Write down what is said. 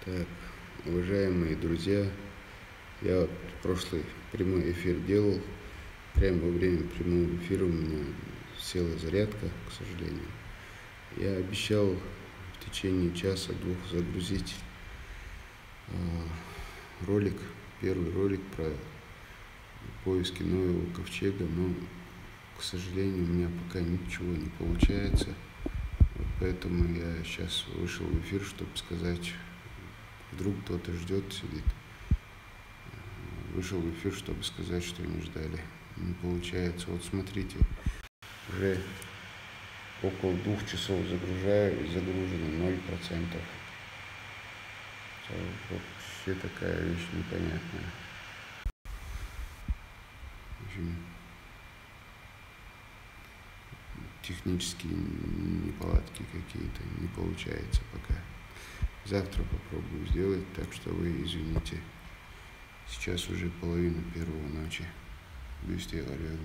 Так, уважаемые друзья, я вот прошлый прямой эфир делал. Прямо во время прямого эфира у меня села зарядка, к сожалению. Я обещал в течение часа-двух загрузить ролик, первый ролик про поиски Ноева ковчега, но, к сожалению, у меня пока ничего не получается. Вот поэтому я сейчас вышел в эфир, чтобы сказать, вдруг кто-то ждет, сидит. Вышел в эфир, чтобы сказать, что не ждали. Не получается. Вот смотрите, уже около 2 часов загружаю, и загружено 0%. Вообще такая вещь непонятная. В общем, технические неполадки какие-то, не получается пока. Завтра попробую сделать, так что вы извините. Сейчас уже 1:30 ночи. Büyük ihtimalle